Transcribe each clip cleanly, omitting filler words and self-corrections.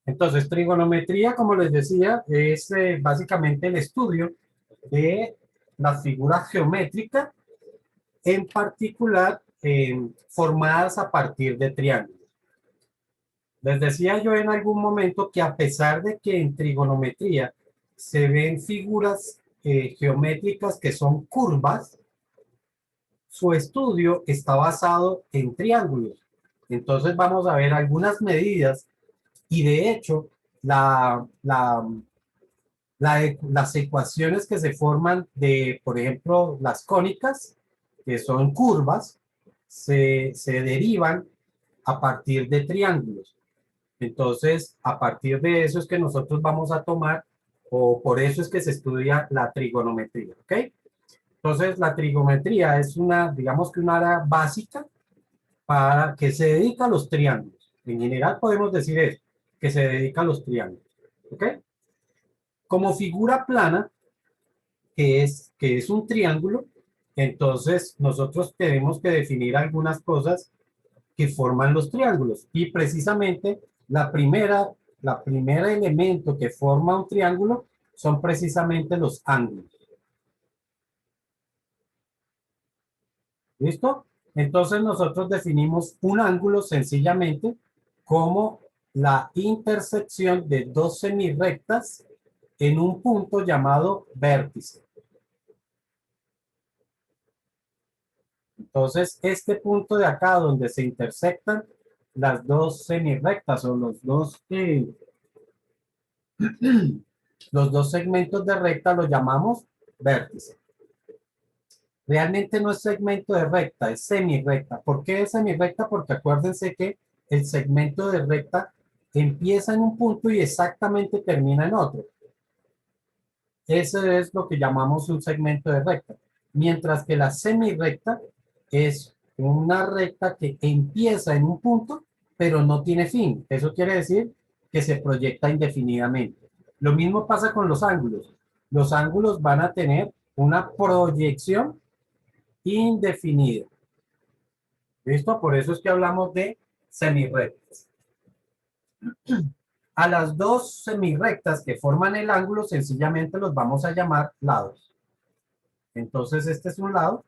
Entonces, trigonometría, como les decía, es básicamente el estudio de las figuras geométricas, en particular formadas a partir de triángulos. Les decía yo en algún momento que a pesar de que en trigonometría se ven figuras geométricas que son curvas, su estudio está basado en triángulos. Entonces vamos a ver algunas medidas y de hecho las ecuaciones que se forman de, por ejemplo, las cónicas, que son curvas, se derivan a partir de triángulos. Entonces, a partir de eso es que nosotros vamos a tomar, o por eso es que se estudia la trigonometría, ¿ok? Entonces, la trigonometría es una, digamos que una área básica para que se dedica a los triángulos. En general podemos decir eso, que se dedica a los triángulos, ¿ok? Como figura plana, que es un triángulo, entonces nosotros tenemos que definir algunas cosas que forman los triángulos. Y precisamente la primera elemento que forma un triángulo son precisamente los ángulos. ¿Listo? Entonces nosotros definimos un ángulo sencillamente como la intersección de dos semirrectas en un punto llamado vértice. Entonces, este punto de acá donde se intersectan las dos semirrectas o los dos segmentos de recta los llamamos vértice. Realmente no es segmento de recta, es semirrecta. ¿Por qué es semirrecta? Porque acuérdense que el segmento de recta empieza en un punto y exactamente termina en otro. Ese es lo que llamamos un segmento de recta. Mientras que la semirrecta es una recta que empieza en un punto, pero no tiene fin. Eso quiere decir que se proyecta indefinidamente. Lo mismo pasa con los ángulos. Los ángulos van a tener una proyección indefinida. ¿Listo? Por eso es que hablamos de semirrectas. A las dos semirrectas que forman el ángulo, sencillamente los vamos a llamar lados. Entonces, este es un lado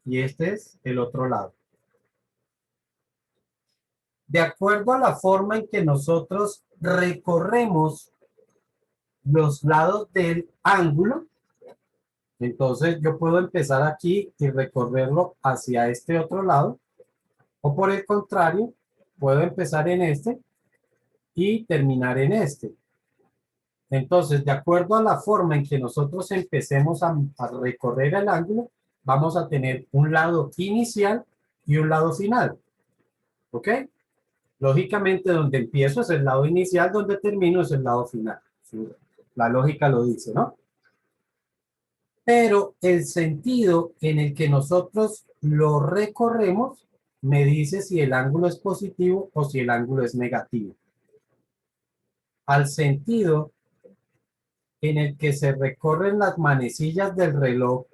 y este es el otro lado. De acuerdo a la forma en que nosotros recorremos los lados del ángulo, entonces yo puedo empezar aquí y recorrerlo hacia este otro lado, o por el contrario, puedo empezar en este y terminar en este. Entonces, de acuerdo a la forma en que nosotros empecemos a recorrer el ángulo, vamos a tener un lado inicial y un lado final. ¿Ok? Lógicamente, donde empiezo es el lado inicial, donde termino es el lado final. Sí, la lógica lo dice, ¿no? Pero el sentido en el que nosotros lo recorremos me dice si el ángulo es positivo o si el ángulo es negativo. Al sentido en el que se recorren las manecillas del reloj,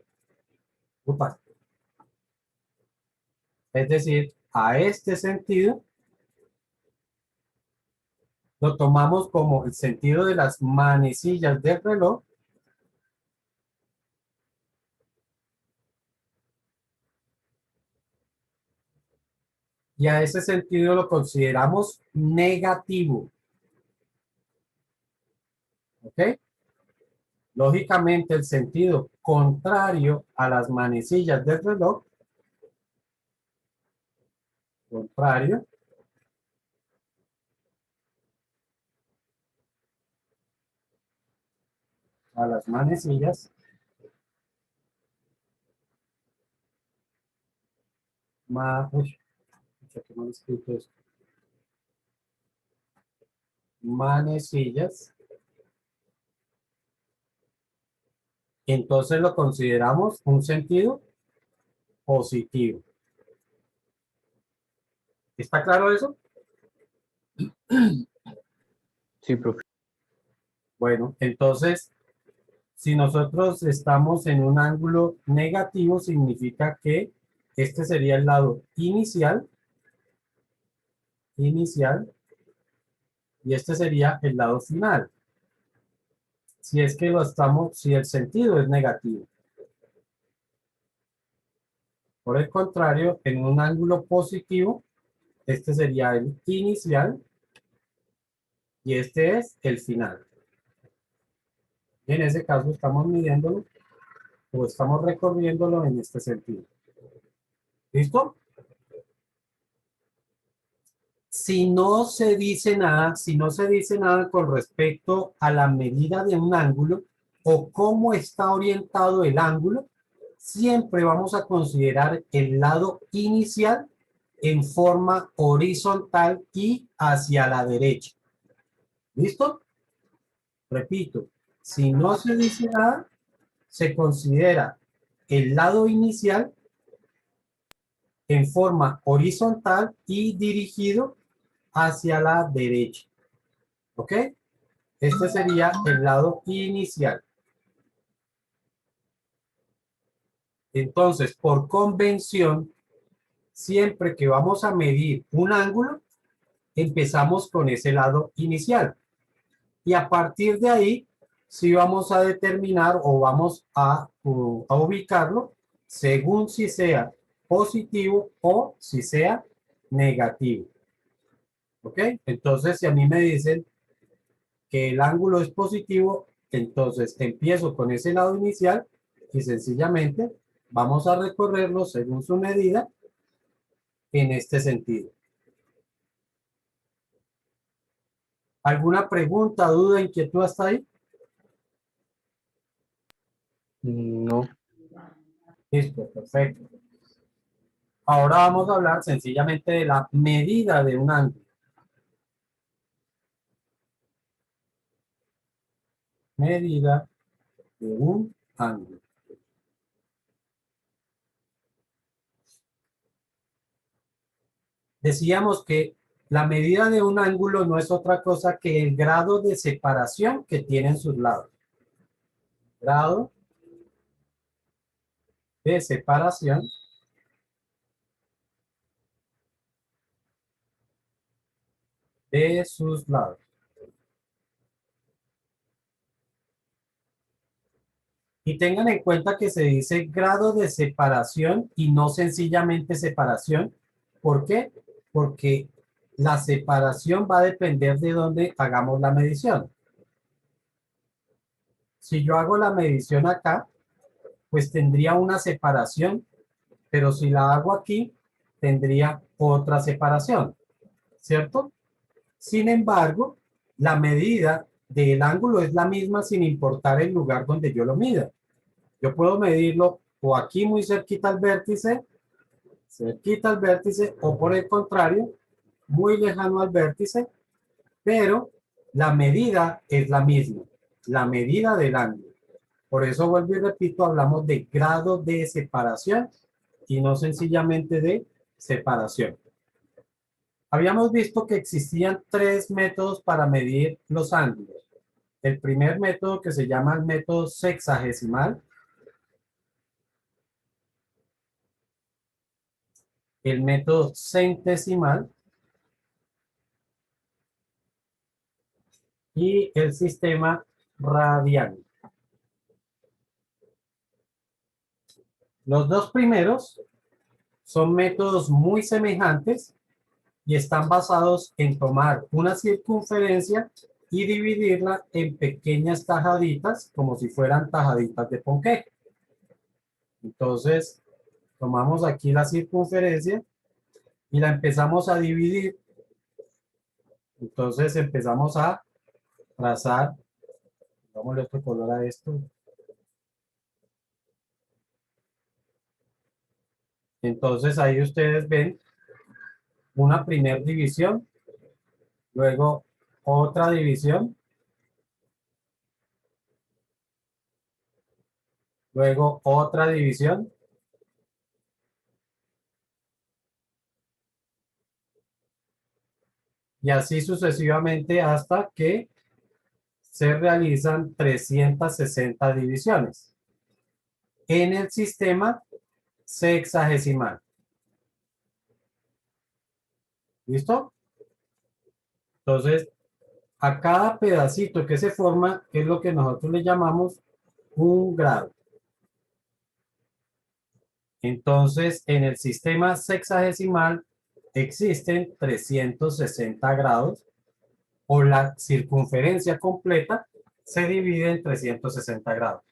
es decir, a este sentido, lo tomamos como el sentido de las manecillas del reloj, y a ese sentido lo consideramos negativo. ¿Ok? Lógicamente, el sentido contrario a las manecillas del reloj, contrario a las manecillas, manecillas, entonces lo consideramos un sentido positivo. ¿Está claro eso? Sí, profe. Bueno, entonces, si nosotros estamos en un ángulo negativo, significa que este sería el lado inicial, y este sería el lado final. Si es que si el sentido es negativo. Por el contrario, en un ángulo positivo, este sería el inicial y este es el final. En ese caso estamos midiéndolo o estamos recorriéndolo en este sentido. ¿Listo? Si no se dice nada, si no se dice nada con respecto a la medida de un ángulo o cómo está orientado el ángulo, siempre vamos a considerar el lado inicial en forma horizontal y hacia la derecha. ¿Listo? Repito, si no se dice nada, se considera el lado inicial en forma horizontal y dirigido hacia la derecha. ¿Ok? Este sería el lado inicial. Entonces, por convención, siempre que vamos a medir un ángulo, empezamos con ese lado inicial. Y a partir de ahí, sí vamos a determinar o vamos a ubicarlo según si sea positivo o si sea negativo. ¿Ok? Entonces, si a mí me dicen que el ángulo es positivo, entonces empiezo con ese lado inicial y sencillamente vamos a recorrerlo según su medida en este sentido. ¿Alguna pregunta, duda, inquietud hasta ahí? No. Listo, perfecto. Ahora vamos a hablar sencillamente de la medida de un ángulo. Medida de un ángulo. Decíamos que la medida de un ángulo no es otra cosa que el grado de separación que tienen sus lados. Grado de separación de sus lados. Y tengan en cuenta que se dice grado de separación y no sencillamente separación. ¿Por qué? Porque la separación va a depender de dónde hagamos la medición. Si yo hago la medición acá, pues tendría una separación, pero si la hago aquí, tendría otra separación, ¿cierto? Sin embargo, la medida del ángulo es la misma sin importar el lugar donde yo lo mida. Yo puedo medirlo o aquí muy cerquita al vértice, o por el contrario, muy lejano al vértice, pero la medida es la misma, la medida del ángulo. Por eso vuelvo y repito, hablamos de grado de separación y no sencillamente de separación. Habíamos visto que existían tres métodos para medir los ángulos. El primer método, que se llama el método sexagesimal, el método centesimal y el sistema radial. Los dos primeros son métodos muy semejantes y están basados en tomar una circunferencia y dividirla en pequeñas tajaditas, como si fueran tajaditas de ponqué. Entonces, tomamos aquí la circunferencia y la empezamos a dividir. Entonces empezamos a trazar, dámosle otro color a esto. Entonces ahí ustedes ven una primera división, luego otra división, luego otra división, y así sucesivamente hasta que se realizan 360 divisiones en el sistema sexagesimal. ¿Listo? Entonces, A cada pedacito que se forma es lo que nosotros le llamamos un grado. Entonces, en el sistema sexagesimal existen 360 grados, o la circunferencia completa se divide en 360 grados.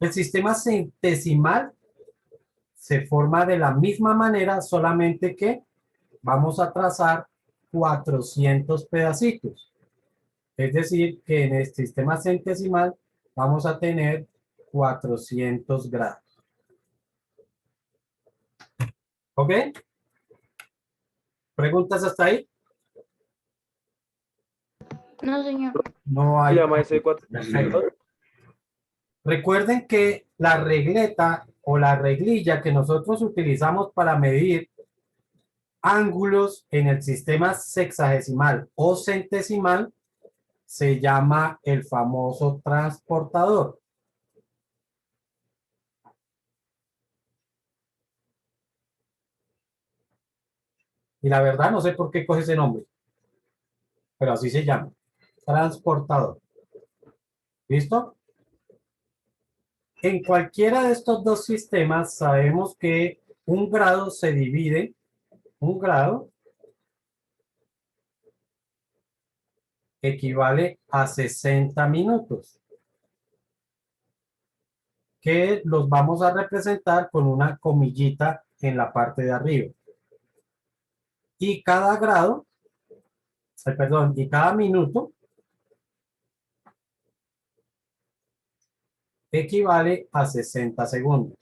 El sistema centesimal se forma de la misma manera, solamente que vamos a trazar 400 pedacitos. Es decir, que en el sistema centesimal vamos a tener 400 grados. ¿Ok? ¿Preguntas hasta ahí? No, señor. No hay. La maestra de 4. Perfecto. Recuerden que la regleta o la reglilla que nosotros utilizamos para medir ángulos en el sistema sexagesimal o centesimal se llama el famoso transportador. Y la verdad no sé por qué coge ese nombre, pero así se llama, transportador. ¿Listo? En cualquiera de estos dos sistemas sabemos que un grado se divide, un grado equivale a 60 minutos, que los vamos a representar con una comillita en la parte de arriba. Y cada grado, perdón, y cada minuto equivale a 60 segundos,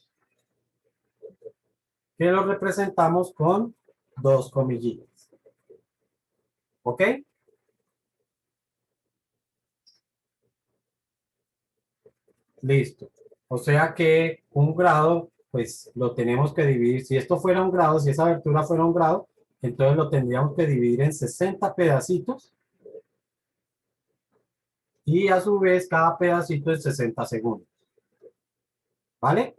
que lo representamos con dos comillitas. ¿Ok? Listo. O sea que un grado, pues lo tenemos que dividir. Si esto fuera un grado, si esa abertura fuera un grado, entonces lo tendríamos que dividir en 60 pedacitos. Y a su vez, cada pedacito en 60 segundos. ¿Vale?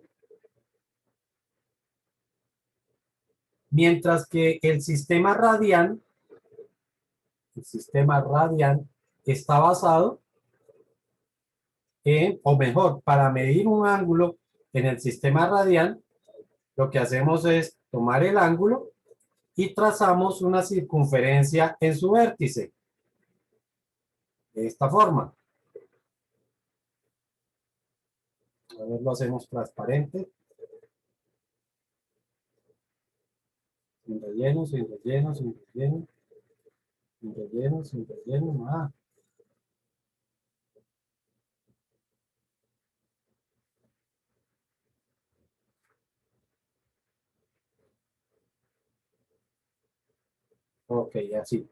Mientras que el sistema radial está basado en, o mejor, para medir un ángulo en el sistema radial, lo que hacemos es tomar el ángulo y trazamos una circunferencia en su vértice. De esta forma. A ver, lo hacemos transparente. Sin relleno, sin relleno, sin relleno. Sin relleno, sin relleno, nada. Ok, así.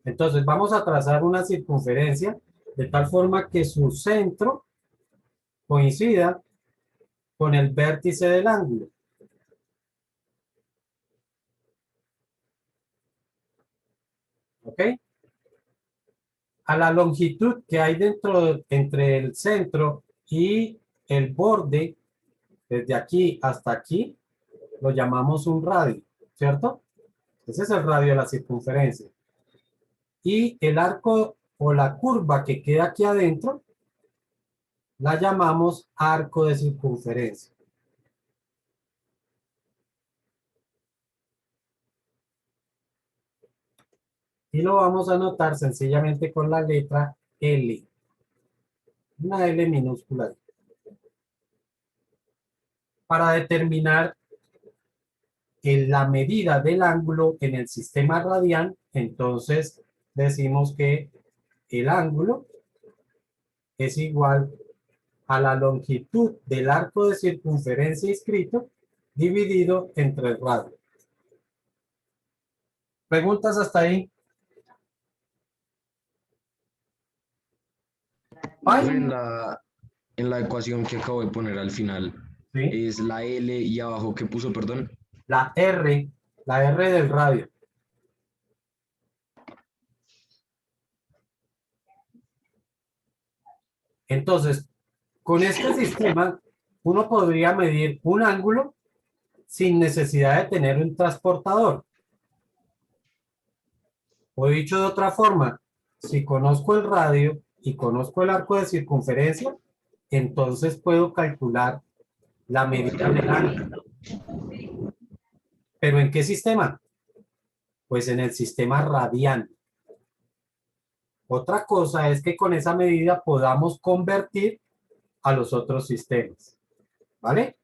Entonces vamos a trazar una circunferencia de tal forma que su centro coincida con el vértice del ángulo. ¿Ok? A la longitud que hay entre el centro y el borde, desde aquí hasta aquí, lo llamamos un radio, ¿cierto? Ese es el radio de la circunferencia. Y el arco o la curva que queda aquí adentro, la llamamos arco de circunferencia. Y lo vamos a anotar sencillamente con la letra L. Una L minúscula. Para determinar la medida del ángulo en el sistema radial, entonces decimos que el ángulo es igual a la longitud del arco de circunferencia inscrito dividido entre el radio. ¿Preguntas hasta ahí? En la ecuación que acabo de poner al final, Sí. es la L y abajo que puso, perdón. La R del radio. Entonces, con este sistema, uno podría medir un ángulo sin necesidad de tener un transportador. O dicho de otra forma, Si conozco el radio y conozco el arco de circunferencia, entonces puedo calcular la medida del ángulo. ¿Pero en qué sistema? Pues en el sistema radial. Otra cosa es que con esa medida podamos convertir a los otros sistemas. ¿Vale?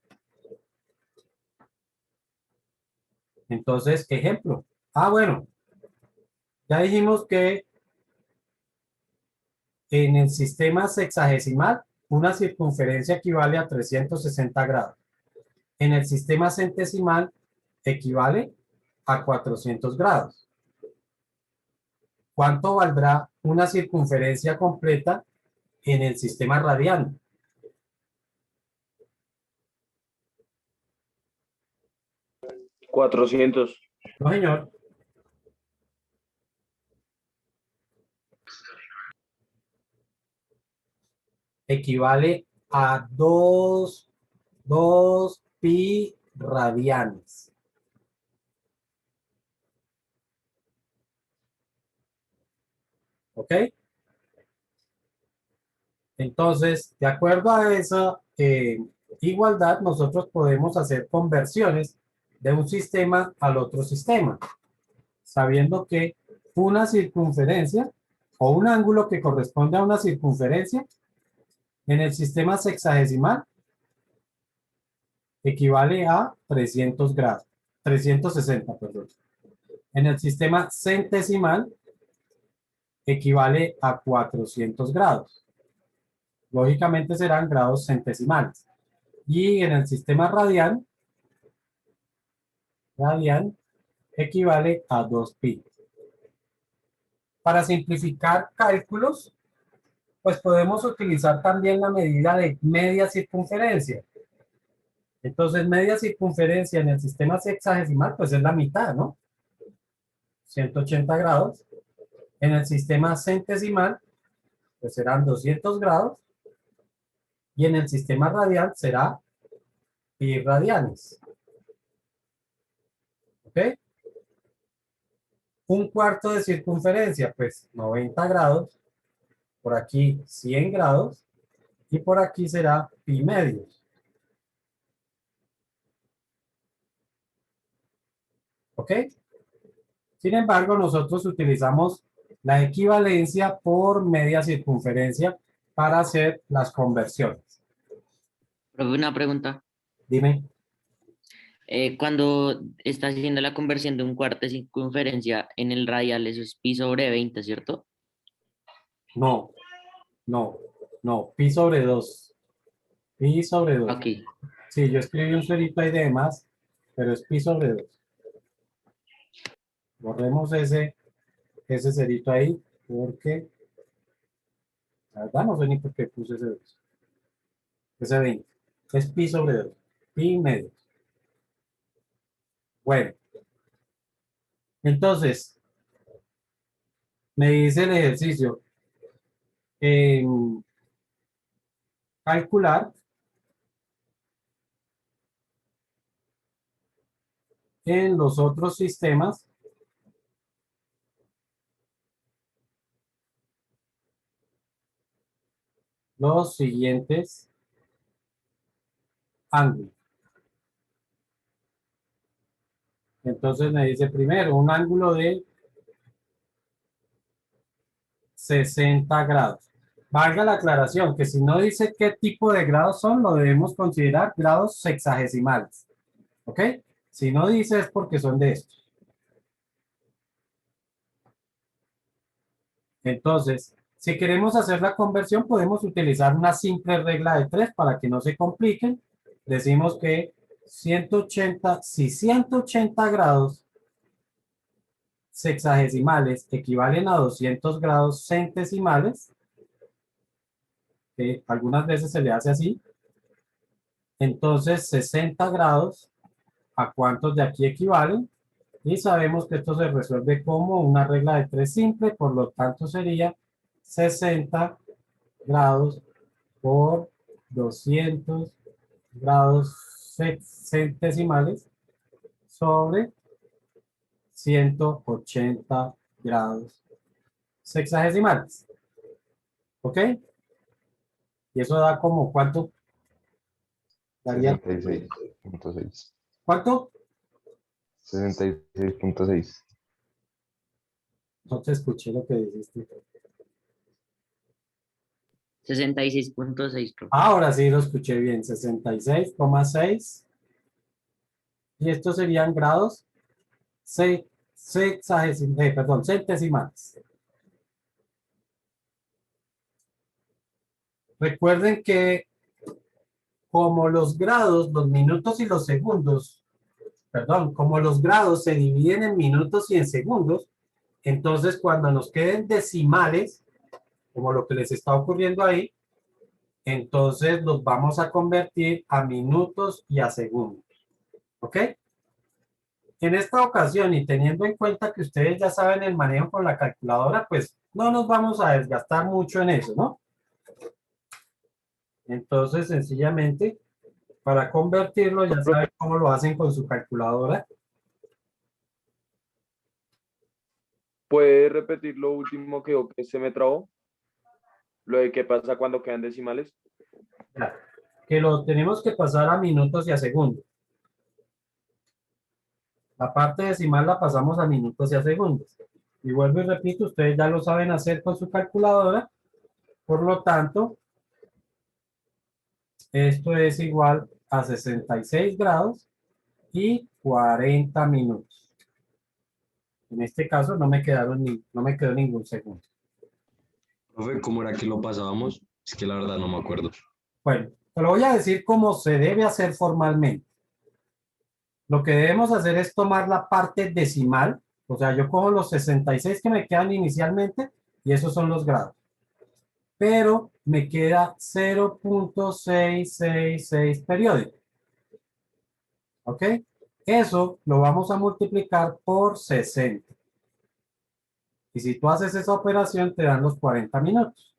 Entonces, ejemplo. Bueno, ya dijimos que en el sistema sexagesimal, una circunferencia equivale a 360 grados. En el sistema centesimal, equivale a 400 grados. ¿Cuánto valdrá una circunferencia completa en el sistema radial? 400. No, señor. Equivale a 2 pi radianes. ¿Ok? Entonces, de acuerdo a esa igualdad, nosotros podemos hacer conversiones de un sistema al otro sistema, sabiendo que una circunferencia o un ángulo que corresponde a una circunferencia en el sistema sexagesimal equivale a 300 grados, 360, perdón. En el sistema centesimal equivale a 400 grados. Lógicamente serán grados centesimales. Y en el sistema radial equivale a 2 pi. Para simplificar cálculos, pues podemos utilizar también la medida de media circunferencia. Entonces, media circunferencia en el sistema sexagesimal, pues es la mitad, ¿no? 180 grados. En el sistema centesimal, pues serán 200 grados. Y en el sistema radial será pi radianes. ¿Ok? Un cuarto de circunferencia, pues 90 grados. Por aquí 100 grados. Y por aquí será pi medios. ¿Ok? Sin embargo, nosotros utilizamos la equivalencia por media circunferencia para hacer las conversiones. Profe, una pregunta. Dime. Cuando estás haciendo la conversión de un cuarto de circunferencia en el radial, eso es pi sobre 20, ¿cierto? No, no, no. Pi sobre 2. Pi sobre 2. Ok. Sí, yo escribí un cerito ahí de más, pero es pi sobre 2. Borremos ese cerito ahí, porque la verdad no sé ni por qué puse ese 2. Ese 20. Es pi sobre 2. Pi medio. Bueno, entonces, me dice el ejercicio. Calcular en los otros sistemas los siguientes ángulos. Entonces me dice primero un ángulo de 60 grados. Valga la aclaración que si no dice qué tipo de grados son, lo debemos considerar grados sexagesimales. ¿Ok? Si no dice es porque son de estos. Entonces, si queremos hacer la conversión, podemos utilizar una simple regla de 3 para que no se compliquen. Decimos que 180, si 180 grados sexagesimales equivalen a 200 grados centesimales, que algunas veces se le hace así, entonces 60 grados, ¿a cuántos de aquí equivalen? Y sabemos que esto se resuelve como una regla de 3 simple, por lo tanto sería 60 grados por 200 grados centesimales sobre 180 grados sexagesimales. ¿Ok? Y eso da como, ¿cuánto? Daría, 66.6. ¿cuánto? 66.6. No te escuché lo que dijiste. 66.6, profe. Ahora sí lo escuché bien, 66,6. Y estos serían grados perdón, centesimales. Recuerden que como los grados, los minutos y los segundos, perdón, como los grados se dividen en minutos y en segundos, entonces cuando nos queden decimales, como lo que les está ocurriendo ahí, entonces los vamos a convertir a minutos y a segundos. ¿Ok? En esta ocasión y teniendo en cuenta que ustedes ya saben el manejo con la calculadora, pues no nos vamos a desgastar mucho en eso, ¿no? Entonces, sencillamente, para convertirlo, ya saben cómo lo hacen con su calculadora. ¿Puede repetir lo último que se me trabó? Lo de qué pasa cuando quedan decimales. Ya, que lo tenemos que pasar a minutos y a segundos. La parte decimal la pasamos a minutos y a segundos. Y vuelvo y repito, ustedes ya lo saben hacer con su calculadora. Por lo tanto, esto es igual a 66 grados y 40 minutos. En este caso no me quedó ningún segundo. Profe, ¿cómo era que lo pasábamos? Es que la verdad no me acuerdo. Bueno, te lo voy a decir cómo se debe hacer formalmente. Lo que debemos hacer es tomar la parte decimal, o sea, yo cojo los 66 que me quedan inicialmente y esos son los grados. Pero me queda 0.666 periódico. ¿Ok? Eso lo vamos a multiplicar por 60. Y si tú haces esa operación, te dan los 40 minutos.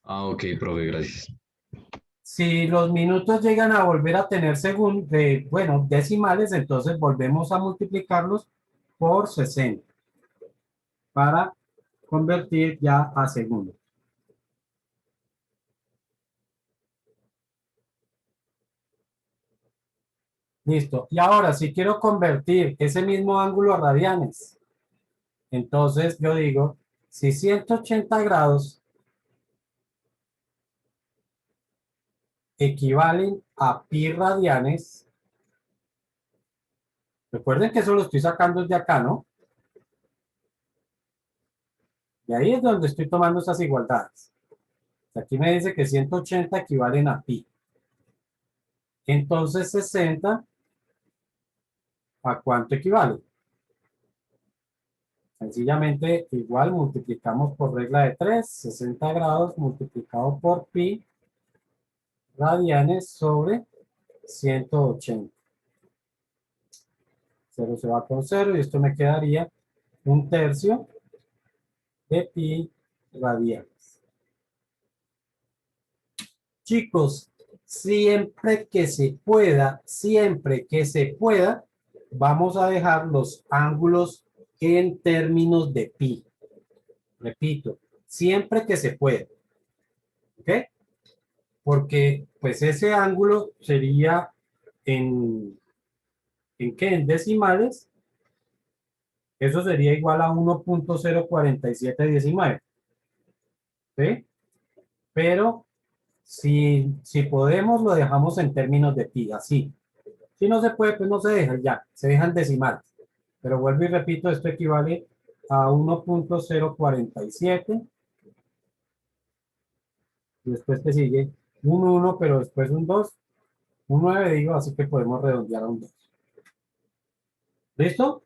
Ah, ok, profe, gracias. Si los minutos llegan a volver a tener bueno, decimales, entonces volvemos a multiplicarlos por 60 para convertir ya a segundos. Listo. Y ahora, si quiero convertir ese mismo ángulo a radianes, entonces yo digo, si 180 grados equivalen a pi radianes, recuerden que eso lo estoy sacando de acá, ¿no? Y ahí es donde estoy tomando esas igualdades. Aquí me dice que 180 equivalen a pi. Entonces 60, ¿a cuánto equivale? Sencillamente igual multiplicamos por regla de 3, 60 grados multiplicado por pi radianes sobre 180. 0 se va con 0 y esto me quedaría 1/3 de pi radianes. Chicos, siempre que se pueda, vamos a dejar los ángulos en términos de pi. Repito, siempre que se pueda. ¿Ok? Porque pues ese ángulo sería ¿en qué? En decimales. Eso sería igual a 1.04719. ¿Sí? Pero si podemos, lo dejamos en términos de pi, así. Si no se puede, pues no se deja, ya, se dejan decimales. Pero vuelvo y repito, esto equivale a 1.047. Y después te sigue un 1, pero después un 2, un 9, digo, así que podemos redondear a un 2. ¿Listo?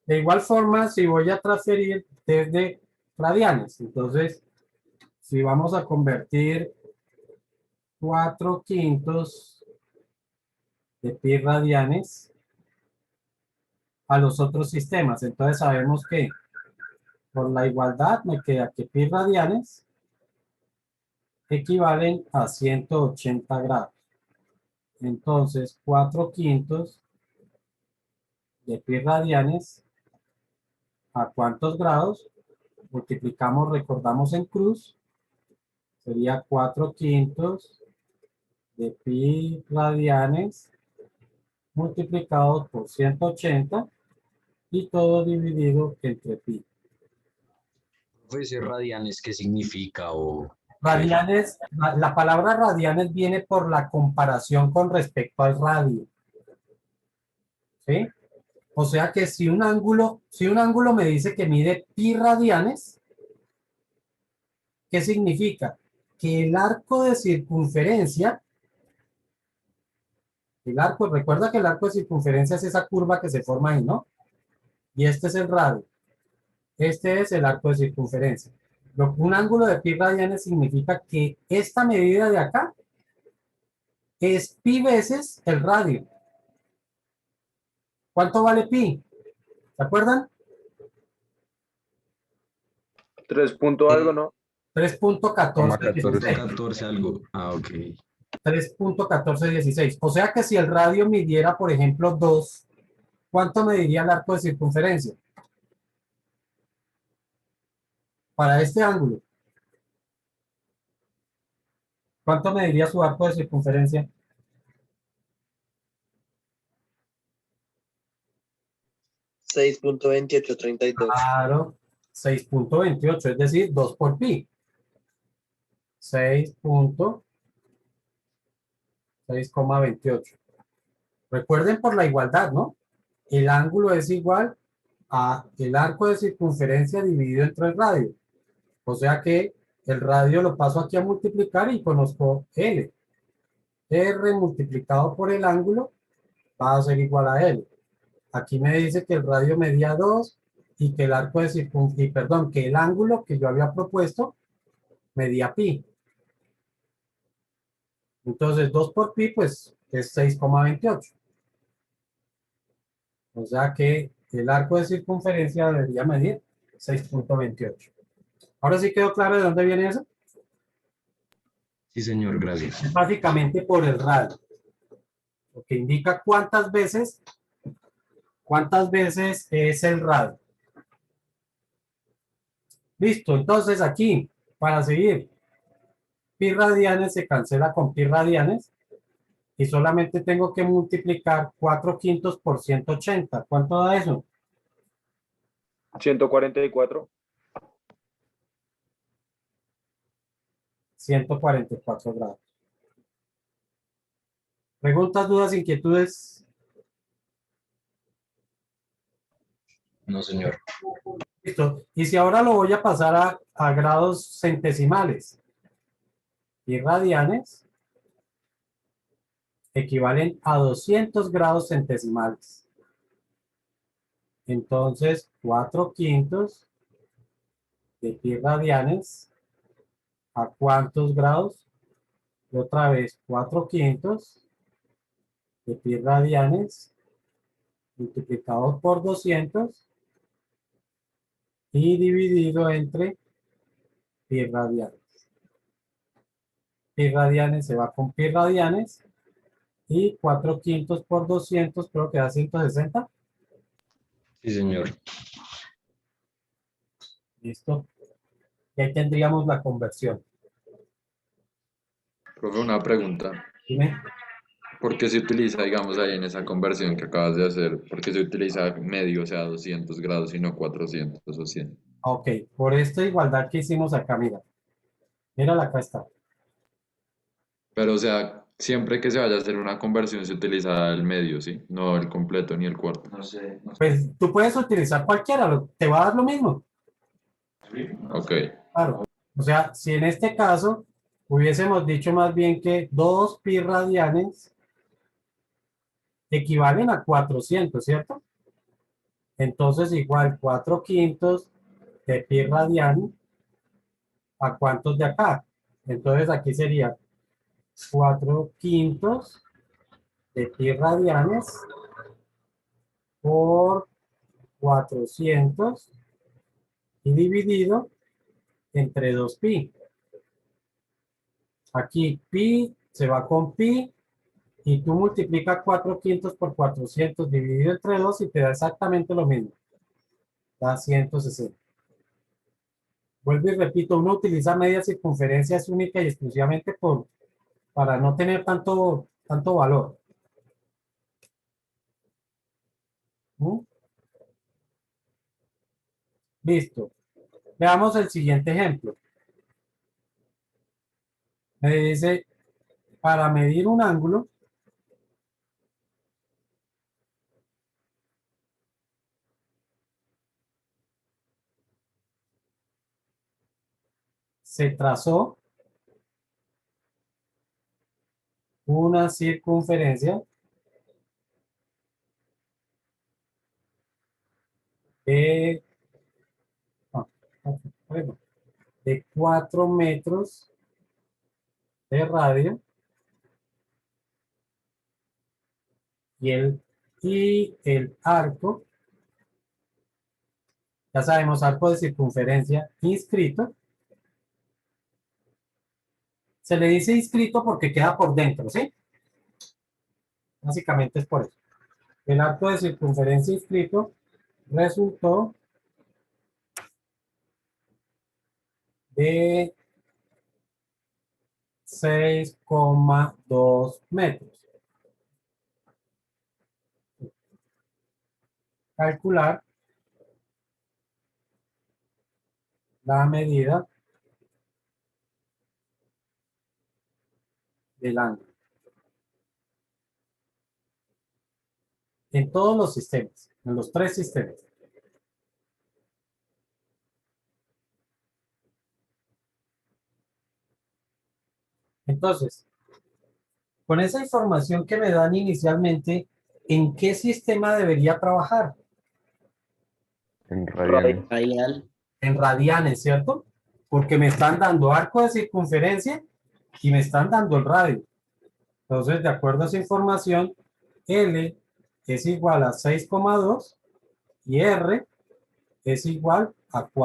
De igual forma, si voy a transferir desde radianes, entonces, si vamos a convertir 4/5 de pi radianes a los otros sistemas, entonces sabemos que por la igualdad me queda que pi radianes equivalen a 180 grados. Entonces, 4/5 de pi radianes, ¿a cuántos grados? Multiplicamos, recordamos en cruz, sería 4/5 de pi radianes multiplicado por 180 y todo dividido entre pi. Profe, ese radianes, ¿qué significa? O Radianes, la palabra radianes viene por la comparación con respecto al radio. ¿Sí? O sea que si un ángulo me dice que mide pi radianes, ¿qué significa? Que el arco de circunferencia, recuerda que el arco de circunferencia es esa curva que se forma ahí, ¿no? Y este es el radio. Este es el arco de circunferencia. Un ángulo de pi radianes significa que esta medida de acá es pi veces el radio. ¿Cuánto vale pi? ¿Se acuerdan? 3 punto algo, ¿no? 3.1416. 14 algo. Ah, ok. 3.1416. O sea que si el radio midiera, por ejemplo, 2, ¿cuánto mediría el arco de circunferencia? Para este ángulo. ¿Cuánto mediría su arco de circunferencia? 6.2832. Claro, 6.28, es decir, 2 por pi. 6.28. Recuerden por la igualdad, ¿no? El ángulo es igual a el arco de circunferencia dividido entre el radio. O sea que el radio lo paso aquí a multiplicar y conozco L. R multiplicado por el ángulo va a ser igual a L. Aquí me dice que el radio medía 2 y que el arco de que el ángulo que yo había propuesto medía pi. Entonces 2 por pi pues es 6,28. O sea que el arco de circunferencia debería medir 6.28. Ahora sí quedó claro de dónde viene eso. Sí, señor, gracias. Básicamente por el radio. Lo que indica cuántas veces es el radio. Listo, entonces aquí, para seguir, pi radianes se cancela con pi radianes y solamente tengo que multiplicar 4/5 por 180. ¿Cuánto da eso? 144. 144 grados. ¿Preguntas, dudas, inquietudes? No, señor. Listo. Y si ahora lo voy a pasar a grados centesimales. Pi radianes equivalen a 200 grados centesimales. Entonces, 4/5 de pi radianes, ¿a cuántos grados? Y otra vez, 4/5 de pi radianes multiplicado por 200 y dividido entre pi radianes. Pi radianes se va con pi radianes y 4/5 por 200 creo que da 160. Sí, señor. Listo. Y ahí tendríamos la conversión. Profe, una pregunta. Dime. ¿Por qué se utiliza, digamos, ahí en esa conversión que acabas de hacer? ¿Por qué se utiliza medio, o sea, 200 grados y no 400 o 100? Ok, por esta igualdad que hicimos acá, mira. Mírala, acá está. Pero, o sea, siempre que se vaya a hacer una conversión se utiliza el medio, ¿sí? No el completo ni el cuarto. Pues tú puedes utilizar cualquiera, te va a dar lo mismo. Ok. Claro. O sea, si en este caso hubiésemos dicho más bien que 2 pi radianes equivalen a 400, ¿cierto? Entonces igual 4/5 de pi radian, ¿a cuántos de acá? Entonces aquí sería 4/5 de pi radianes por 400 y dividido entre 2pi. Aquí pi se va con pi Y tú multiplicas 4/5 por 400 dividido entre 2 y te da exactamente lo mismo. Da 160. Vuelvo y repito, uno utiliza media circunferencia es única y exclusivamente para no tener tanto valor. ¿Mm? Listo. Veamos el siguiente ejemplo. Me dice, para medir un ángulo, se trazó una circunferencia de, no, de 4 metros de radio y el arco, ya sabemos, arco de circunferencia inscrito. Se le dice inscrito porque queda por dentro, ¿sí? Básicamente es por eso. El arco de circunferencia inscrito resultó de 6,2 metros. Calcular la medida del ángulo en todos los sistemas, en los 3 sistemas. Entonces, con esa información que me dan inicialmente, ¿en qué sistema debería trabajar? En radianes. Radial. En radianes, ¿cierto? Porque me están dando arco de circunferencia y me están dando el radio. Entonces, de acuerdo a esa información, L es igual a 6,2 y R es igual a 4.